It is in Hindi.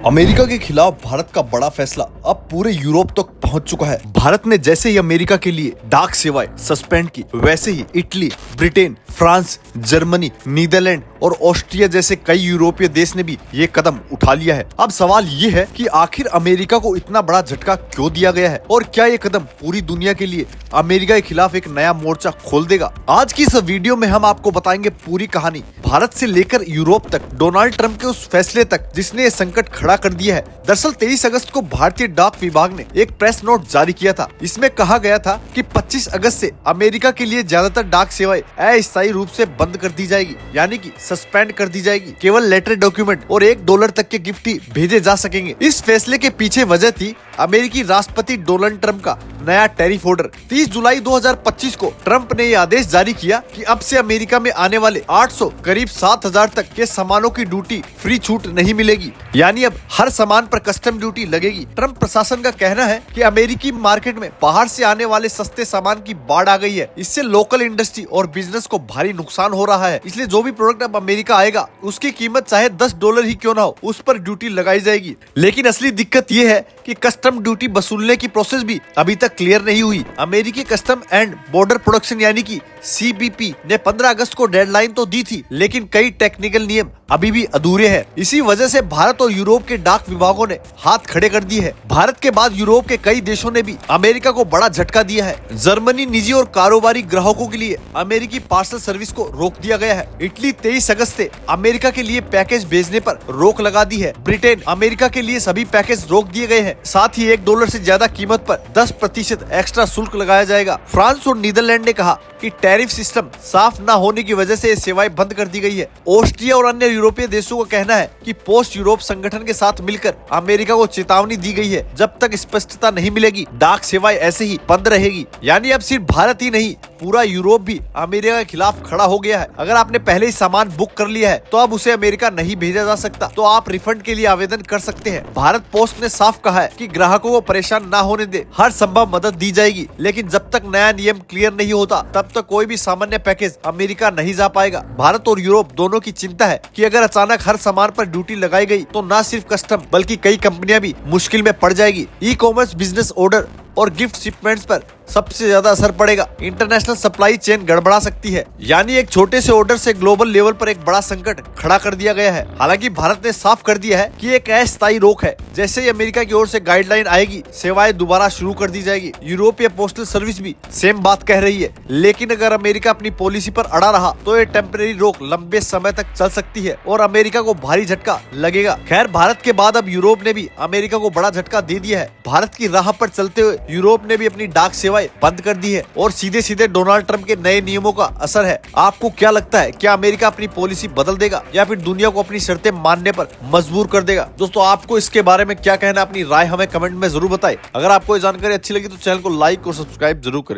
अमेरिका के खिलाफ भारत का बड़ा फैसला अब पूरे यूरोप तक पहुंच चुका है। भारत ने जैसे ही अमेरिका के लिए डाक सेवाएं सस्पेंड की, वैसे ही Italy, Britain, France, Germany, Netherland और ऑस्ट्रिया जैसे कई यूरोपीय देश ने भी ये कदम उठा लिया है। अब सवाल ये है कि आखिर अमेरिका को इतना बड़ा झटका क्यों दिया गया है और क्या ये कदम पूरी दुनिया के लिए अमेरिका के खिलाफ एक नया मोर्चा खोल देगा। आज की इस वीडियो में हम आपको बताएंगे पूरी कहानी, भारत से लेकर यूरोप तक, डोनाल्ड ट्रंप के उस फैसले तक जिसने ये संकट खड़ा कर दिया है। दरअसल 23 अगस्त को भारतीय डाक विभाग ने एक प्रेस नोट जारी किया था। इसमें कहा गया था कि 25 अगस्त से अमेरिका के लिए ज्यादातर डाक सेवाएं अस्थायी रूप से बंद कर दी जाएगी, यानी कि सस्पेंड कर दी जाएगी। केवल लेटर, डॉक्यूमेंट और $1 तक के गिफ्ट ही भेजे जा सकेंगे। इस फैसले के पीछे वजह थी अमेरिकी राष्ट्रपति डोनाल्ड ट्रंप का नया टैरिफ ऑर्डर। 30 जुलाई 2025 को ट्रंप ने यह आदेश जारी किया कि अब से अमेरिका में आने वाले 800 करीब 7,000 तक के सामानों की ड्यूटी फ्री छूट नहीं मिलेगी, यानी अब हर सामान पर कस्टम ड्यूटी लगेगी। ट्रंप प्रशासन का कहना है कि अमेरिकी मार्केट में बाहर से आने वाले सस्ते सामान की बाढ़ आ गई है। इससे लोकल इंडस्ट्री और बिजनेस को भारी नुकसान हो रहा है। इसलिए जो भी प्रोडक्ट अब अमेरिका आएगा उसकी कीमत चाहे $10 ही क्यों ना हो, उस पर ड्यूटी लगाई जाएगी। लेकिन असली दिक्कत ये है कि कस्टम ड्यूटी वसूलने की प्रोसेस भी अभी तक क्लियर नहीं हुई। अमेरिकी कस्टम एंड बॉर्डर प्रोटेक्शन यानी कि CBP ने 15 अगस्त को डेडलाइन तो दी थी, लेकिन कई टेक्निकल नियम अभी भी अधूरे हैं। इसी वजह से भारत और यूरोप के डाक विभागों ने हाथ खड़े कर दिए हैं। भारत के बाद यूरोप के कई देशों ने भी अमेरिका को बड़ा झटका दिया है। जर्मनी निजी और कारोबारी ग्राहकों के लिए अमेरिकी पार्सल सर्विस को रोक दिया गया है। इटली 23 अगस्त से अमेरिका के लिए पैकेज भेजने पर रोक लगा दी है। ब्रिटेन, अमेरिका के लिए सभी पैकेज रोक दिए गए हैं। साथ ही $1 से ज्यादा कीमत पर 10% एक्स्ट्रा शुल्क लगाया जाएगा। फ्रांस और नीदरलैंड ने कहा कि टैरिफ सिस्टम साफ न होने की वजह से सेवाएं बंद कर दी गई है। ऑस्ट्रिया और अन्य यूरोपीय देशों का कहना है कि पोस्ट यूरोप संगठन के साथ मिलकर अमेरिका को चेतावनी दी गई है, जब तक स्पष्टता नहीं मिलेगी डाक सेवाएं ऐसे ही बंद रहेगी। यानी अब सिर्फ भारत ही नहीं, पूरा यूरोप भी अमेरिका के खिलाफ खड़ा हो गया है। अगर आपने पहले ही सामान बुक कर लिया है तो अब उसे अमेरिका नहीं भेजा जा सकता, तो आप रिफंड के लिए आवेदन कर सकते हैं। भारत पोस्ट ने साफ कहा है कि ग्राहकों को परेशान न होने दे, हर संभव मदद दी जाएगी। लेकिन जब तक नया नियम क्लियर नहीं होता तब तक कोई भी सामान्य पैकेज अमेरिका नहीं जा पाएगा। भारत और यूरोप दोनों की चिंता है कि अगर अचानक हर सामान पर ड्यूटी लगाई गई तो न सिर्फ कस्टम बल्कि कई कंपनियां भी मुश्किल में पड़ जाएगी। ई-कॉमर्स, बिजनेस ऑर्डर और गिफ्ट शिपमेंट्स पर सबसे ज्यादा असर पड़ेगा। इंटरनेशनल सप्लाई चेन गड़बड़ा सकती है, यानी एक छोटे से ऑर्डर से ग्लोबल लेवल पर एक बड़ा संकट खड़ा कर दिया गया है। हालांकि भारत ने साफ कर दिया है कि एक अस्थायी रोक है। जैसे ही अमेरिका की ओर से गाइडलाइन आएगी, सेवाएं दोबारा शुरू कर दी जाएगी। यूरोपीय पोस्टल सर्विस भी सेम बात कह रही है। लेकिन अगर अमेरिका अपनी पॉलिसी पर अड़ा रहा तो ये टेम्परेरी रोक लंबे समय तक चल सकती है और अमेरिका को भारी झटका लगेगा। खैर, भारत के बाद अब यूरोप ने भी अमेरिका को बड़ा झटका दे दिया है। भारत की राह पर चलते हुए यूरोप ने भी अपनी डाक सेवाएं बंद कर दी है और सीधे सीधे डोनाल्ड ट्रंप के नए नियमों का असर है। आपको क्या लगता है, क्या अमेरिका अपनी पॉलिसी बदल देगा या फिर दुनिया को अपनी शर्तें मानने पर मजबूर कर देगा? दोस्तों, आपको इसके बारे में क्या कहना है, अपनी राय हमें कमेंट में जरूर बताएं। अगर आपको ये जानकारी अच्छी लगी तो चैनल को लाइक और सब्सक्राइब जरूर करें।